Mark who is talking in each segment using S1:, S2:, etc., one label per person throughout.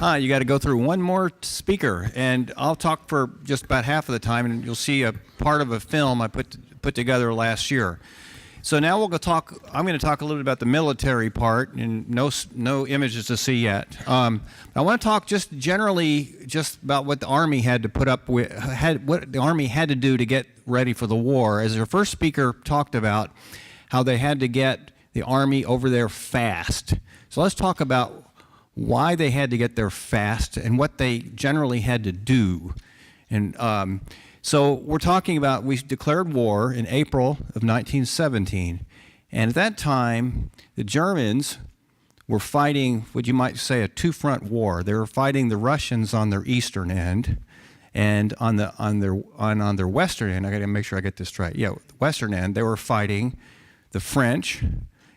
S1: You got to go through one more speaker, and I'll talk for just about half of the time, and you'll see a part of a film I put together last year. So now we'll go talk. I'm going to talk a little bit about the military part, and no images to see yet. I want to talk just generally just about what the Army had to put up with, what the Army had to do to get ready for the war. As our first speaker talked about, how they had to get the Army over there fast. So let's talk about why they had to get there fast and what they generally had to do. And so we're talking about, we declared war in April of 1917. And at that time, the Germans were fighting what you might say a two-front war. They were fighting the Russians on their eastern end, and on their western end, I got to make sure I get this right. Yeah, western end, they were fighting the French.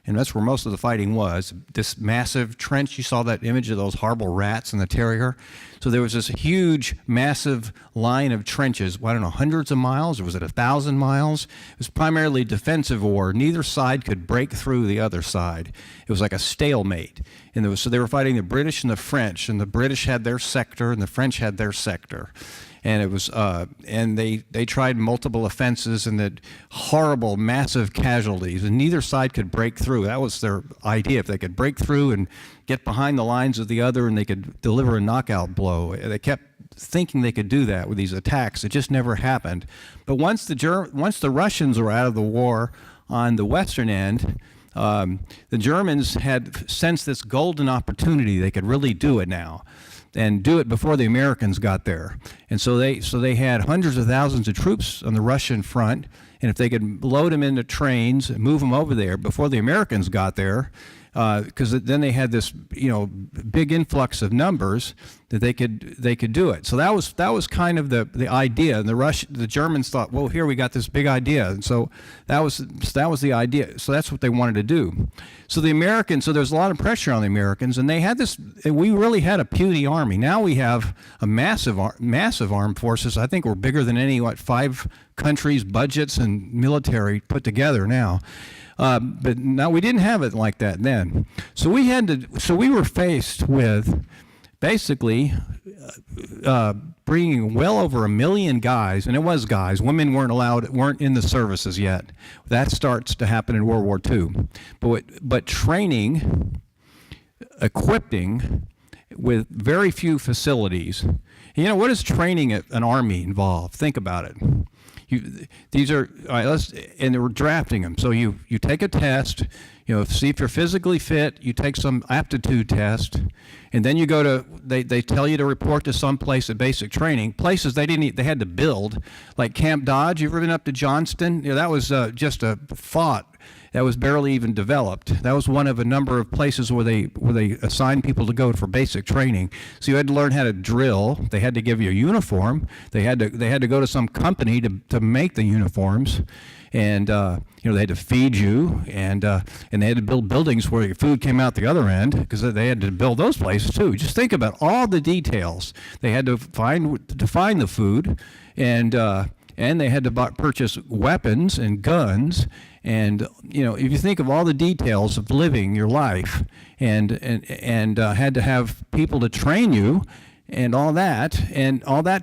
S1: And that's where most of the fighting was. This massive trench, you saw that image of those horrible rats and the terrier. So there was this huge, massive line of trenches, I don't know, hundreds of miles, or was it 1,000 miles? It was primarily defensive war. Neither side could break through the other side. It was like a stalemate. And so they were fighting the British and the French, and the British had their sector, and the French had their sector. And it was, and they tried multiple offenses and had horrible, massive casualties, and neither side could break through. That was their idea. If they could break through and get behind the lines of the other, and they could deliver a knockout blow. They kept thinking they could do that with these attacks. It just never happened. But once the Russians were out of the war on the western end, the Germans had sensed this golden opportunity. They could really do it now, and do it before the Americans got there. And so they had hundreds of thousands of troops on the Russian front, and if they could load them into trains and move them over there before the Americans got there, because then they had this big influx of numbers that they could do it. So that was kind of the idea, and the Germans thought, well, here we got this big idea, and so that was the idea. So that's what they wanted to do. So the Americans, so there's a lot of pressure on the Americans, and they had this. We really had a puny army. Now we have a massive armed forces. I think we're bigger than any 5 countries' budgets and military put together now. But now we didn't have it like that then. So we were faced with basically bringing well over 1 million guys, and it was guys. Women weren't in the services yet. That starts to happen in World War II. But training, equipping with very few facilities. What does training an army involve? Think about it. These are, all right, and they were drafting them. So you take a test, see if you're physically fit, you take some aptitude test, and then you go to, they tell you to report to some place at basic training, places they had to build, like Camp Dodge. You ever been up to Johnston? That was just a thought. That was barely even developed. That was one of a number of places where they assigned people to go for basic training. So you had to learn how to drill. They had to give you a uniform. They had to go to some company to make the uniforms, and they had to feed you, and they had to build buildings where your food came out the other end, because they had to build those places too. Just think about all the details. They had to find the food, and they had to purchase weapons and guns. And if you think of all the details of living your life, and had to have people to train you, and all that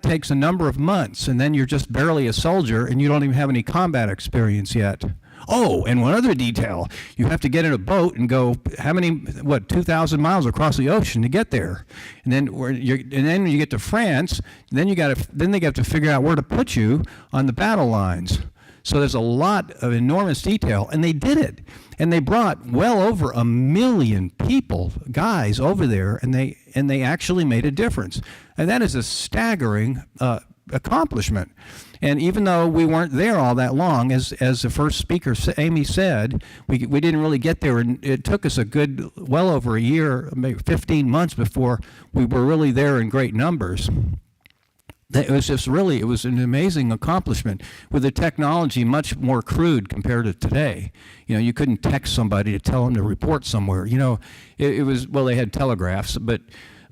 S1: takes a number of months, and then you're just barely a soldier, and you don't even have any combat experience yet. Oh, and one other detail: you have to get in a boat and go 2,000 miles across the ocean to get there, and then when you get to France, then they have to figure out where to put you on the battle lines. So there's a lot of enormous detail, and they did it. And they brought well over 1 million people, guys, over there, and they actually made a difference. And that is a staggering accomplishment. And even though we weren't there all that long, as the first speaker, Amy, said, we didn't really get there, and it took us well over a year, maybe 15 months before we were really there in great numbers. It was an amazing accomplishment with the technology much more crude compared to today. You couldn't text somebody to tell them to report somewhere. It was, well, they had telegraphs, but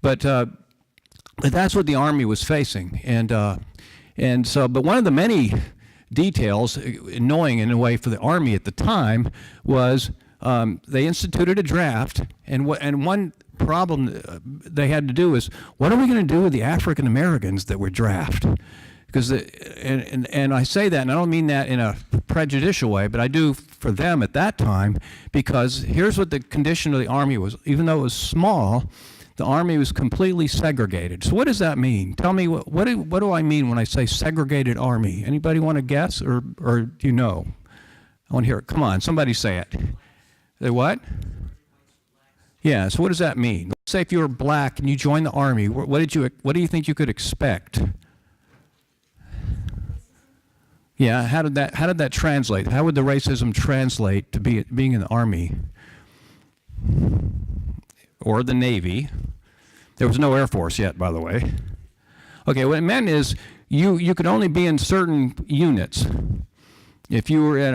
S1: that's what the Army was facing. But one of the many details, annoying in a way for the Army at the time, was they instituted a draft, and one problem they had to do is, what are we going to do with the African Americans that were drafted? Because and I say that, and I don't mean that in a prejudicial way, but I do for them at that time, because here's what the condition of the Army was. Even though it was small, the Army was completely segregated. So what does that mean? Tell me, what do I mean when I say segregated Army? Anybody want to guess, or do you know? I want to hear it. Come on, somebody say it. They what? Yeah, so what does that mean? Let's say if you were black and you joined the Army, what do you think you could expect? Yeah, how did that translate? How would the racism translate to being in the Army or the Navy? There was no Air Force yet, by the way. Okay, what it meant is you could only be in certain units. If you were in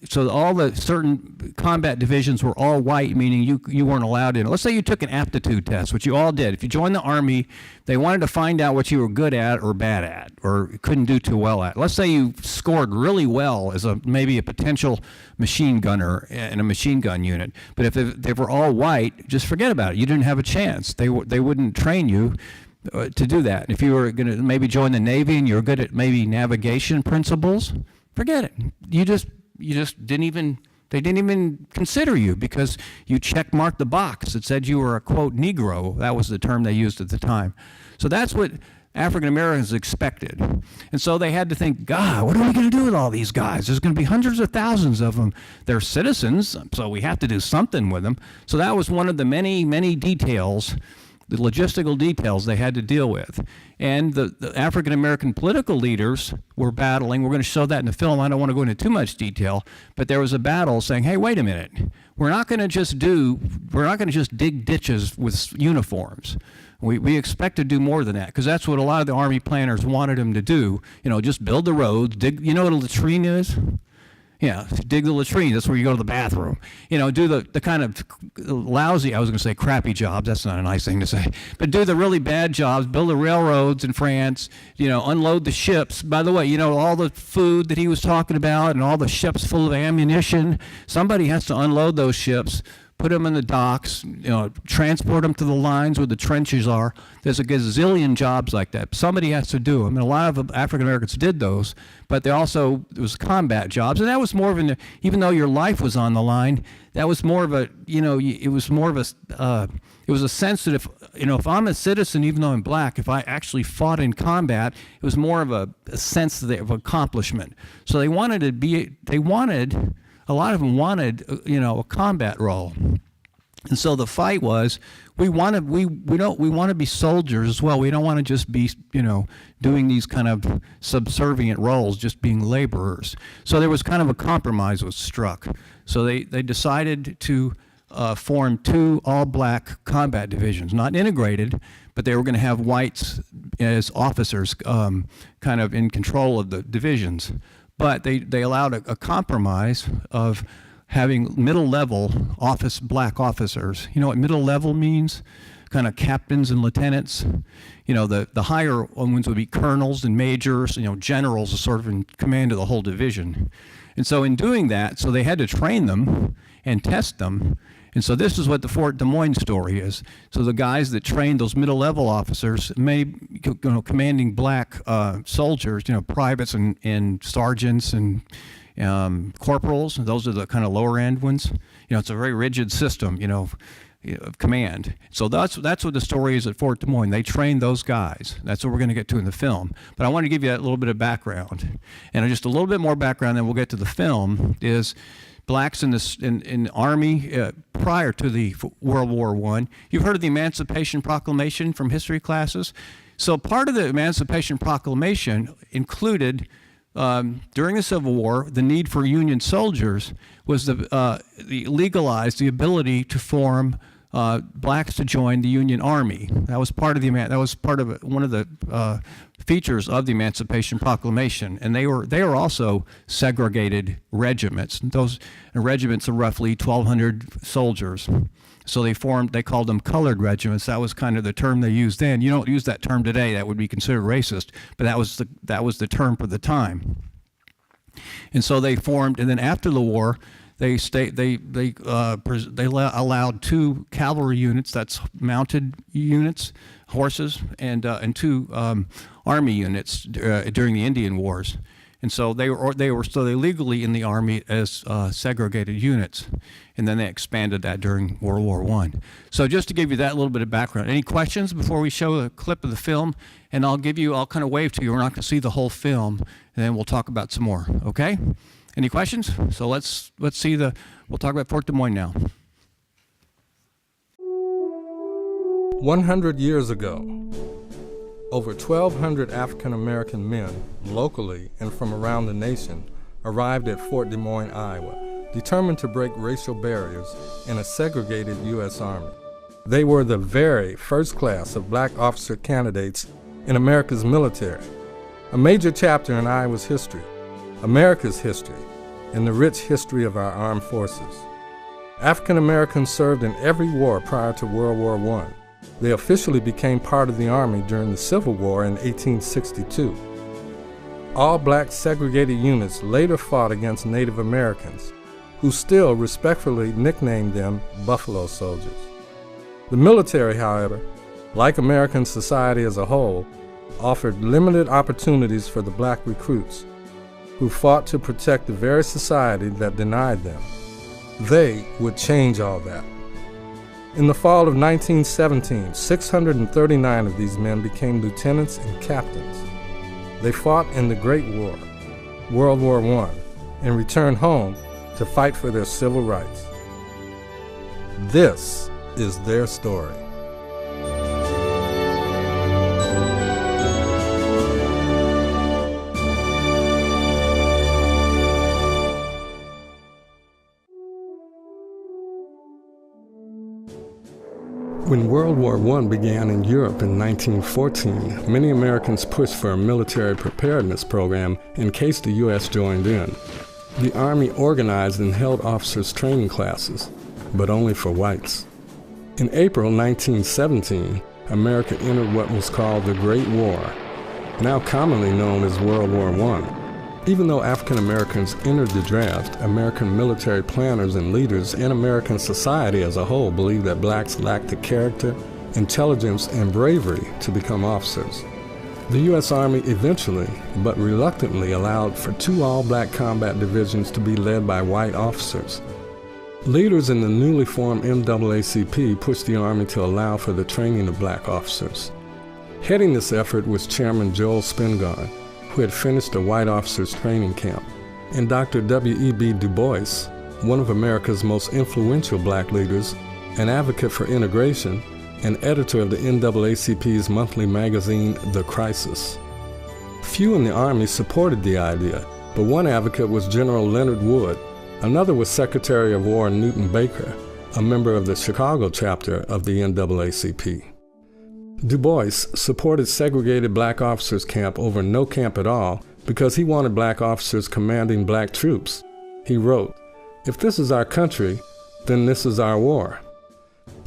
S1: so all the certain combat divisions were all white, meaning you weren't allowed in. Let's say you took an aptitude test, which you all did. If you joined the Army, they wanted to find out what you were good at or bad at or couldn't do too well at. Let's say you scored really well as maybe a potential machine gunner in a machine gun unit, but if they were all white, just forget about it. You didn't have a chance. They wouldn't train you to do that. If you were going to maybe join the Navy and you're good at maybe navigation principles, forget it. You just didn't even, they didn't even consider you because you check marked the box that said you were a, quote, Negro. That was the term they used at the time. So that's what African Americans expected. And so they had to think, God, what are we going to do with all these guys? There's going to be hundreds of thousands of them. They're citizens, so we have to do something with them. So that was one of the many, many details, the logistical details they had to deal with. And the African American political leaders were battling. We're going to show that in the film. I don't want to go into too much detail, but there was a battle saying, hey, wait a minute. We're not going to just dig ditches with uniforms. We expect to do more than that, because that's what a lot of the Army planners wanted them to do. Just build the roads, dig. You know what a latrine is? Yeah, dig the latrine. That's where you go to the bathroom. Do the kind of lousy, I was going to say crappy jobs. That's not a nice thing to say. But do the really bad jobs. Build the railroads in France. Unload the ships. By the way, all the food that he was talking about and all the ships full of ammunition. Somebody has to unload those ships, put them in the docks, transport them to the lines where the trenches are. There's a gazillion jobs like that. Somebody has to do them. And a lot of African Americans did those, but there was combat jobs. And that was more of even though your life was on the line, that was more of a, it was a sense that if I'm a citizen, even though I'm black, if I actually fought in combat, it was more of a sense of accomplishment. So a lot of them wanted, a combat role. And so the fight was, we want to be soldiers as well. We don't want to just be, doing these kind of subservient roles, just being laborers. So there was kind of a compromise was struck. So they decided to form two all-black combat divisions, not integrated, but they were going to have whites as officers, kind of in control of the divisions. But they allowed a compromise of having middle-level black officers. You know what middle level means? Kind of captains and lieutenants. The higher ones would be colonels and majors. Generals are sort of in command of the whole division. And so in doing that, so they had to train them and test them. And so this is what the Fort Des Moines story is. So the guys that trained those middle-level officers, commanding black soldiers, privates and sergeants and corporals, those are the kind of lower-end ones. It's a very rigid system, of command. So that's what the story is at Fort Des Moines. They trained those guys. That's what we're going to get to in the film. But I want to give you a little bit of background. And just a little bit more background, then we'll get to the film, is blacks in the Army prior to the World War I. You've heard of the Emancipation Proclamation from history classes. So part of the Emancipation Proclamation included, during the Civil War, the need for Union soldiers was the legalized the ability to form blacks to join the Union Army. That was part of one of the features of the Emancipation Proclamation, and they were also segregated regiments. Those regiments are roughly 1,200 soldiers. So they called them colored regiments. That was kind of the term they used then. You don't use that term today. That would be considered racist, but that was the term for the time. And so they formed, and then after the war, allowed 2 cavalry units, that's mounted units, horses, and 2 army units during the Indian Wars. And so they were still illegally in the Army as segregated units, and then they expanded that during World War I. So just to give you that little bit of background. Any questions before we show a clip of the film? And I'll kind of wave to you. We're not going to see the whole film, and then we'll talk about some more. Okay? Any questions? So let's see we'll talk about Fort Des Moines now.
S2: 100 years ago, over 1,200 African-American men, locally and from around the nation, arrived at Fort Des Moines, Iowa, determined to break racial barriers in a segregated U.S. Army. They were the very first class of black officer candidates in America's military, a major chapter in Iowa's history, America's history, and the rich history of our armed forces. African Americans served in every war prior to World War I. They officially became part of the Army during the Civil War in 1862. All black segregated units later fought against Native Americans, who still respectfully nicknamed them Buffalo Soldiers. The military, however, like American society as a whole, offered limited opportunities for the black recruits, who fought to protect the very society that denied them. They would change all that. In the fall of 1917, 639 of these men became lieutenants and captains. They fought in the Great War, World War I, and returned home to fight for their civil rights. This is their story. When World War I began in Europe in 1914, many Americans pushed for a military preparedness program in case the U.S. joined in. The Army organized and held officers' training classes, but only for whites. In April 1917, America entered what was called the Great War, now commonly known as World War I. Even though African Americans entered the draft, American military planners and leaders and American society as a whole believed that blacks lacked the character, intelligence, and bravery to become officers. The U.S. Army eventually, but reluctantly, allowed for 2 all-black combat divisions to be led by white officers. Leaders in the newly formed NAACP pushed the Army to allow for the training of black officers. Heading this effort was Chairman Joel Spingarn, who had finished a white officers training camp, and Dr. W.E.B. Du Bois, one of America's most influential black leaders, an advocate for integration, and editor of the NAACP's monthly magazine, The Crisis. Few in the Army supported the idea, but one advocate was General Leonard Wood. Another was Secretary of War Newton Baker, a member of the Chicago chapter of the NAACP. Du Bois supported segregated black officers camp over no camp at all because he wanted black officers commanding black troops. He wrote, "If this is our country, then this is our war."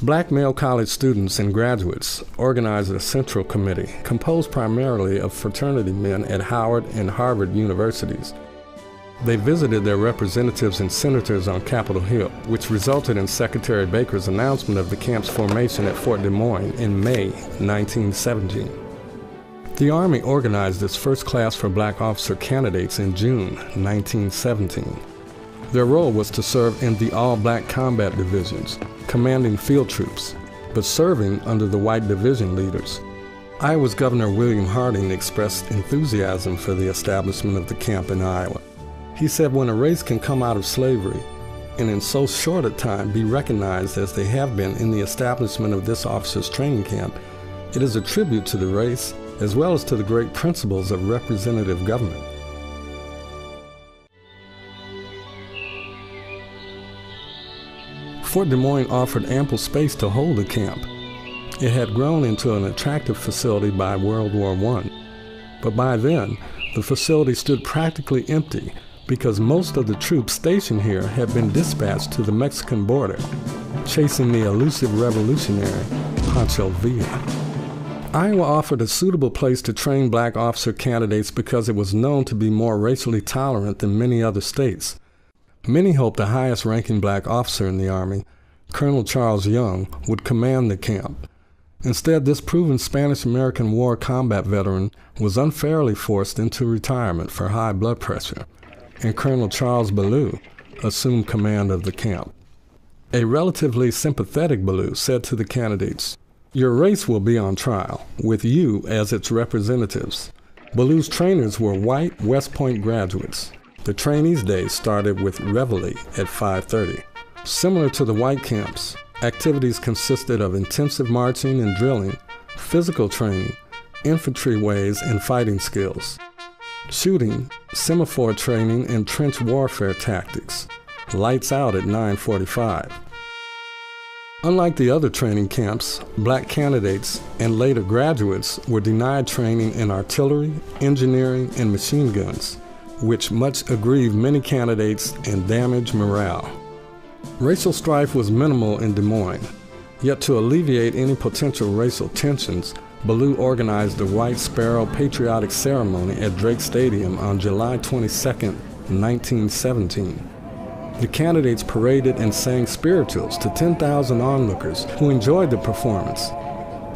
S2: Black male college students and graduates organized a central committee composed primarily of fraternity men at Howard and Harvard universities. They visited their representatives and senators on Capitol Hill, which resulted in Secretary Baker's announcement of the camp's formation at Fort Des Moines in May 1917. The Army organized its first class for black officer candidates in June 1917. Their role was to serve in the all-black combat divisions, commanding field troops, but serving under the white division leaders. Iowa's Governor William Harding expressed enthusiasm for the establishment of the camp in Iowa. He said, "When a race can come out of slavery and in so short a time be recognized as they have been in the establishment of this officers' training camp, it is a tribute to the race as well as to the great principles of representative government." Fort Des Moines offered ample space to hold a camp. It had grown into an attractive facility by World War I, but by then, the facility stood practically empty because most of the troops stationed here had been dispatched to the Mexican border, chasing the elusive revolutionary Pancho Villa. Iowa offered a suitable place to train black officer candidates because it was known to be more racially tolerant than many other states. Many hoped the highest-ranking black officer in the Army, Colonel Charles Young, would command the camp. Instead, this proven Spanish-American War combat veteran was unfairly forced into retirement for high blood pressure, and Colonel Charles Ballou assumed command of the camp. A relatively sympathetic Ballou said to the candidates, "Your race will be on trial, with you as its representatives." Ballou's trainers were white West Point graduates. The trainees' day started with reveille at 5:30. Similar to the white camps, activities consisted of intensive marching and drilling, physical training, infantry ways, and fighting skills, shooting, semaphore training, and trench warfare tactics. Lights out at 9:45. Unlike the other training camps, black candidates and later graduates were denied training in artillery, engineering, and machine guns, which much aggrieved many candidates and damaged morale. Racial strife was minimal in Des Moines, yet to alleviate any potential racial tensions, Ballou organized the White Sparrow Patriotic Ceremony at Drake Stadium on July 22, 1917. The candidates paraded and sang spirituals to 10,000 onlookers who enjoyed the performance.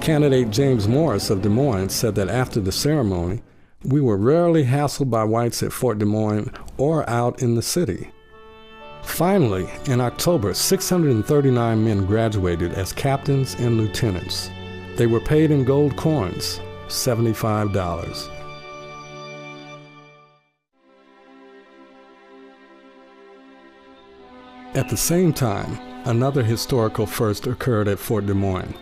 S2: Candidate James Morris of Des Moines said that after the ceremony, "We were rarely hassled by whites at Fort Des Moines or out in the city." Finally, in October, 639 men graduated as captains and lieutenants. They were paid in gold coins, $75. At the same time, another historical first occurred at Fort Des Moines.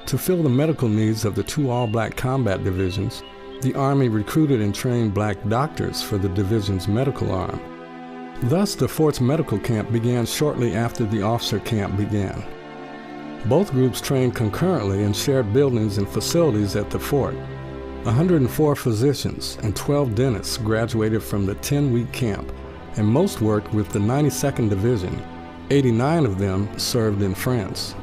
S2: To fill the medical needs of the two all-black combat divisions, the Army recruited and trained black doctors for the division's medical arm. Thus, the fort's medical camp began shortly after the officer camp began. Both groups trained concurrently and shared buildings and facilities at the fort. 104 physicians and 12 dentists graduated from the 10-week camp, and most worked with the 92nd Division. 89 of them served in France.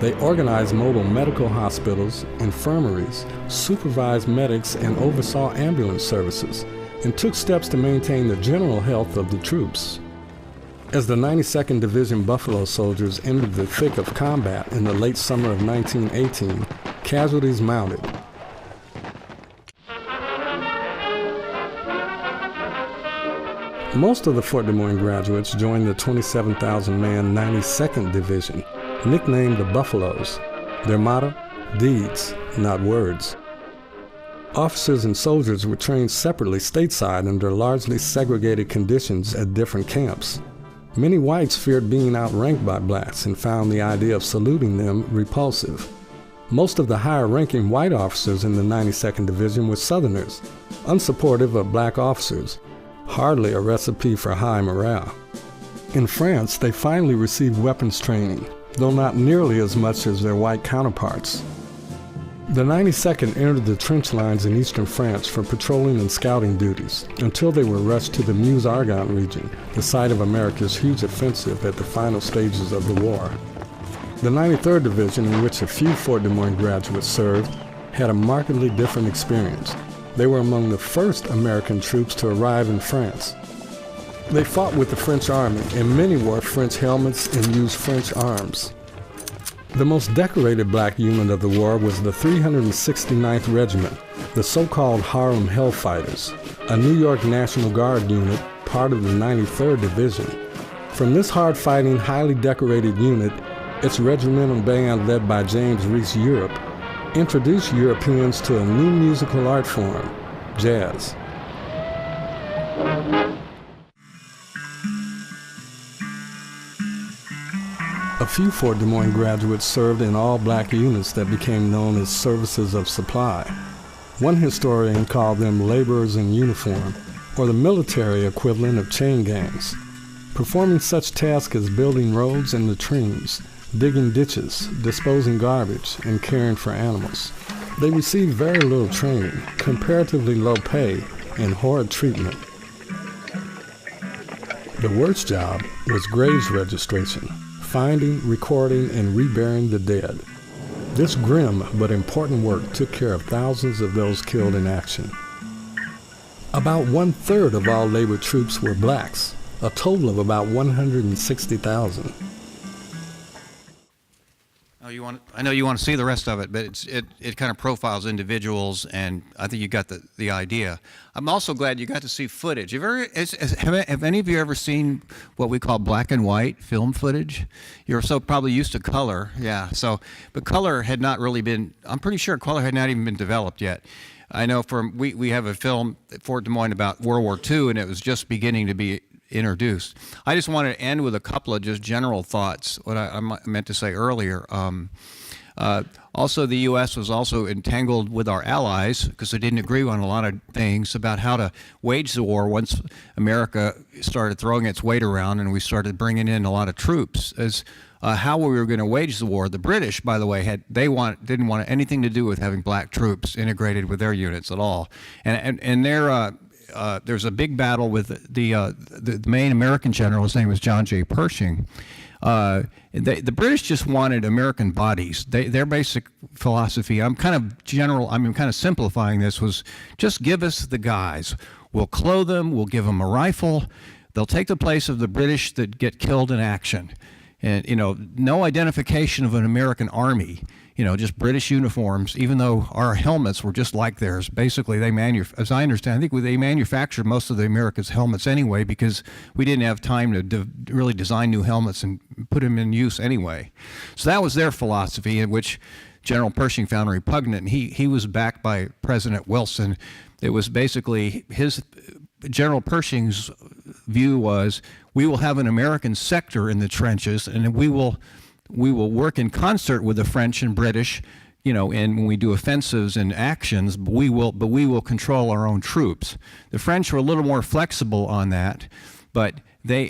S2: They organized mobile medical hospitals, infirmaries, supervised medics, and oversaw ambulance services, and took steps to maintain the general health of the troops. As the 92nd Division Buffalo soldiers entered the thick of combat in the late summer of 1918, casualties mounted. Most of the Fort Des Moines graduates joined the 27,000-man 92nd Division, nicknamed the Buffaloes. Their motto, deeds, not words. Officers and soldiers were trained separately stateside under largely segregated conditions at different camps. Many whites feared being outranked by blacks and found the idea of saluting them repulsive. Most of the higher-ranking white officers in the 92nd Division were Southerners, unsupportive of black officers. Hardly a recipe for high morale. In France, they finally received weapons training, though not nearly as much as their white counterparts. The 92nd entered the trench lines in eastern France for patrolling and scouting duties, until they were rushed to the Meuse-Argonne region, the site of America's huge offensive at the final stages of the war. The 93rd Division, in which a few Fort Des Moines graduates served, had a markedly different experience. They were among the first American troops to arrive in France. They fought with the French Army, and many wore French helmets and used French arms. The most decorated black unit of the war was the 369th Regiment, the so-called Harlem Hellfighters, a New York National Guard unit, part of the 93rd Division. From this hard-fighting, highly decorated unit, its regimental band led by James Reese Europe introduced Europeans to a new musical art form, jazz. A few Fort Des Moines graduates served in all-black units that became known as services of supply. One historian called them laborers in uniform, or the military equivalent of chain gangs, performing such tasks as building roads and latrines, digging ditches, disposing garbage, and caring for animals. They received very little training, comparatively low pay, and horrid treatment. The worst job was graves registration, finding, recording, and reburying the dead. This grim but important work took care of thousands of those killed in action. About 1/3 of all labor troops were blacks, a total of about 160,000.
S1: Oh, I know you want to see the rest of it, but it kind of profiles individuals, and I think you got the idea. I'm also glad you got to see footage. Have any of you ever seen what we call black and white film footage? You're so probably used to color, yeah. But color had not really been. I'm pretty sure color had not even been developed yet. I know we have a film at Fort Des Moines about World War II, and it was just beginning to be introduced. I just wanted to end with a couple of just general thoughts, what I meant to say earlier. Also, the U.S. was also entangled with our allies because they didn't agree on a lot of things about how to wage the war once America started throwing its weight around and we started bringing in a lot of troops. As how we were going to wage the war. The British, by the way, didn't want anything to do with having black troops integrated with their units at all. And there's a big battle with the main American general. His name was John J. Pershing. The British just wanted American bodies. Their basic philosophy, I'm kind of simplifying this, was just give us the guys. We'll clothe them, we'll give them a rifle. They'll take the place of the British that get killed in action. And, no identification of an American army, just British uniforms, even though our helmets were just like theirs. Basically, as I understand, I think they manufactured most of the America's helmets anyway because we didn't have time to really design new helmets and put them in use anyway. So that was their philosophy, in which General Pershing found repugnant. And he was backed by President Wilson. It was basically General Pershing's view was, we will have an American sector in the trenches, and we will work in concert with the French and British, and when we do offensives and actions, but we will control our own troops. The French were a little more flexible on that, but they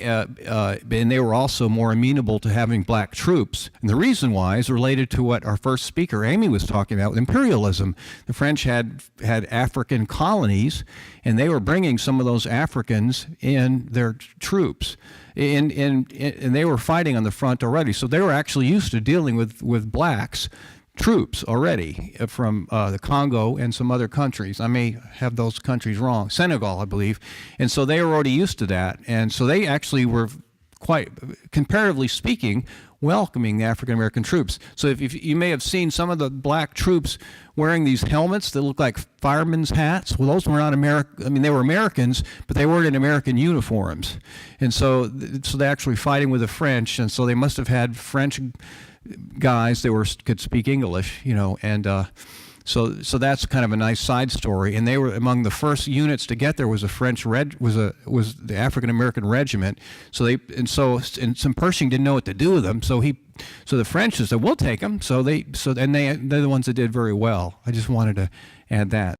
S1: were also more amenable to having black troops. And the reason why is related to what our first speaker, Amy, was talking about, imperialism. The French had African colonies, and they were bringing some of those Africans in their troops. And they were fighting on the front already. So they were actually used to dealing with blacks troops already from the Congo and some other countries. I may have those countries wrong. Senegal, I believe. And so they were already used to that. And so they actually were quite, comparatively speaking, welcoming the African-American troops. So if you may have seen some of the black troops wearing these helmets that look like firemen's hats. Well, those were not American. I mean, they were Americans, but they weren't in American uniforms. And so they're actually fighting with the French. And so they must have had French guys that could speak English, and so that's kind of a nice side story. And they were among the first units to get there. Was the African American regiment. So some Pershing didn't know what to do with them. So the French said, "We'll take them." They're the ones that did very well. I just wanted to add that.